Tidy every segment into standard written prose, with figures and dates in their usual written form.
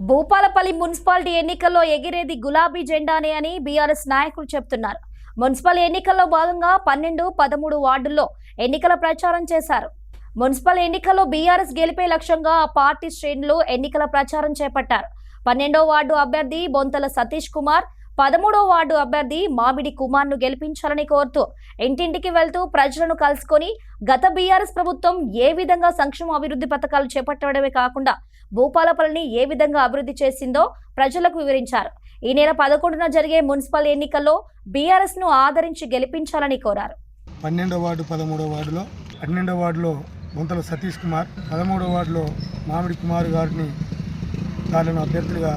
Bhupalpally municipality ఎన్నికల్లో ఎగిరేది గులాబీ జెండానే అని బీఆర్ఎస్ నాయకులు చెబుతున్నారు. మున్సిపల్ ఎన్నికల్లో భాగంగా 12, 13 వార్డుల్లో ఎన్నికల ప్రచారం చేశారు. మున్సిపల్ ఎన్నికల్లో బీఆర్ఎస్ గెలిపే లక్ష్యంగా ఆ పార్టీ శ్రేణులు ఎన్నికల ప్రచారం చేపట్టారు. 12వ వార్డు అభ్యర్థి బొంతల సతీష్ కుమార్, 13వ వార్డు అభ్యర్థి మామిడి కుమార్ ను గెలిపించాలని కోరుతూ ఇంటింటికి వెళ్తూ ప్రజలను కలుసుకొని గత బీఆర్ఎస్ ప్రభుత్వం ఏ విధంగా సంక్షేమ అభివృద్ధి పథకాలు చేపట్టడమే కాకుండా భూపాలపల్లిని ఏ విధంగా అభివృద్ధి చేసిందో ప్రజలకు వివరించారు. ఈ నెల 11న జరిగే మున్సిపల్ ఎన్నికల్లో బీఆర్ఎస్ ను ఆదరించి గెలిపించాలని కోరారు. 12వ వార్డు 13వ వార్డులో 12వ వార్డులో బొంతల సతీష్ కుమార్, 13వ వార్డులో మామిడి కుమార్ గారిని వాళ్ళను అభ్యర్థులుగా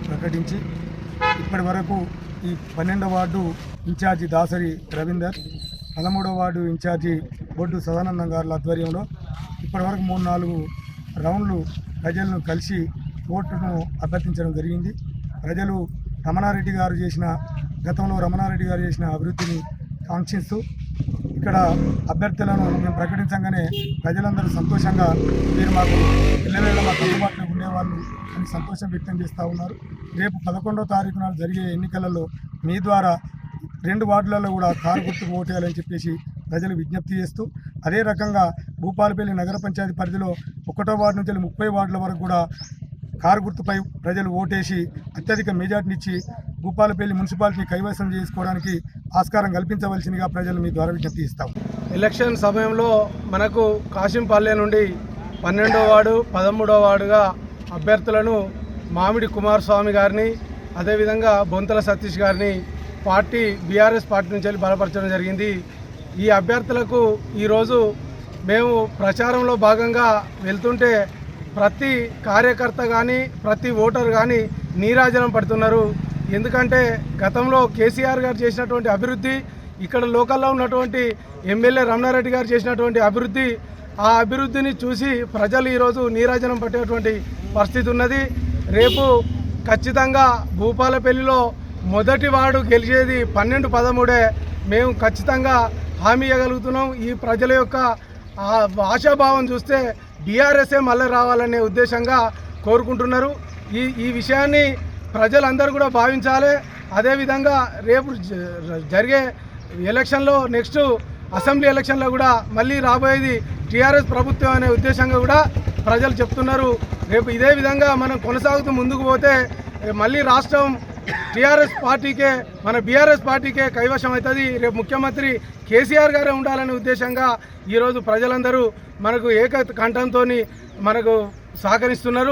ప్రకటించి ఇప్పటి వరకు ఈ 12వ వార్డు ఇన్ఛార్జి దాసరి రవీందర్, 13వ వార్డు ఇన్ఛార్జి బొడ్డు సదానందం గారుల ఆధ్వర్యంలో ఇప్పటివరకు 3-4 రౌండ్లు ప్రజలను కలిసి ఓటును అభ్యర్థించడం జరిగింది. ప్రజలు గతంలో రమణారెడ్డి గారు చేసిన అభివృద్ధిని కాంక్షిస్తూ ఇక్కడ అభ్యర్థులను మేము ప్రకటించగానే ప్రజలందరూ సంతోషంగా మీరు మాకు పిల్లల మాకు అందుబాటులో ఉండేవాళ్ళు అని సంతోషం వ్యక్తం చేస్తూ ఉన్నారు. రేపు 11వ తారీఖు నాడు జరిగే ఎన్నికలలో మీ ద్వారా 2 వార్డులలో కూడా కారు గుర్తుకు ఓటేయాలని చెప్పేసి ప్రజలు విజ్ఞప్తి చేస్తూ, అదే రకంగా భూపాలపల్లి నగర పంచాయతీ పరిధిలో 1వ వార్డు నుంచి 30 వార్డుల వరకు కూడా కారు గుర్తుపై ప్రజలు ఓటేసి అత్యధిక మెజార్టీనిచ్చి భూపాలపల్లి మున్సిపాలిటీని కైవసం చేసుకోవడానికి ఆస్కారం కల్పించవలసిందిగా ప్రజలు మీ ద్వారా విజ్ఞప్తి ఇస్తాం. ఎలక్షన్ సమయంలో మనకు కాశింపల్లె నుండి 12వ వార్డు 13వ వార్డుగా అభ్యర్థులను మామిడి కుమారస్వామి గారిని, అదేవిధంగా బొంతల సతీష్ గారిని బీఆర్ఎస్ పార్టీ నుంచి బలపరచడం జరిగింది. ఈ అభ్యర్థులకు ఈరోజు మేము ప్రచారంలో భాగంగా వెళ్తుంటే ప్రతి కార్యకర్త కానీ ప్రతి ఓటర్ కానీ నీరాజనం పడుతున్నారు. ఎందుకంటే గతంలో కేసీఆర్ గారు చేసినటువంటి అభివృద్ధి, ఇక్కడ లోకల్లో ఉన్నటువంటి ఎమ్మెల్యే రమణారెడ్డి గారు చేసినటువంటి అభివృద్ధి, ఆ అభివృద్ధిని చూసి ప్రజలు ఈరోజు నీరాజనం పట్టేటువంటి పరిస్థితి ఉన్నది. రేపు ఖచ్చితంగా భూపాలపల్లిలో మొదటి వార్డు గెలిచేది 12, 13 మేము ఖచ్చితంగా హామీ ఇవ్వగలుగుతున్నాం. ఈ ప్రజల యొక్క ఆశాభావం చూస్తే బీఆర్ఎస్ఏ మళ్ళీ రావాలనే ఉద్దేశంగా కోరుకుంటున్నారు. ఈ విషయాన్ని ప్రజలందరూ కూడా భావించాలి. అదేవిధంగా రేపు జరిగే ఎలక్షన్లో నెక్స్ట్ అసెంబ్లీ ఎలక్షన్లో కూడా మళ్ళీ రాబోయేది టీఆర్ఎస్ ప్రభుత్వం అనే ఉద్దేశంగా కూడా ప్రజలు చెప్తున్నారు. రేపు ఇదే విధంగా మనం కొనసాగుతూ ముందుకు పోతే మళ్ళీ రాష్ట్రం టీఆర్ఎస్ పార్టీకే, మన బీఆర్ఎస్ పార్టీకే కైవశం అవుతుంది. రేపు ముఖ్యమంత్రి కేసీఆర్ గారే ఉండాలనే ఉద్దేశంగా ఈరోజు ప్రజలందరూ మనకు ఏక కంఠంతో మనకు సహకరిస్తున్నారు.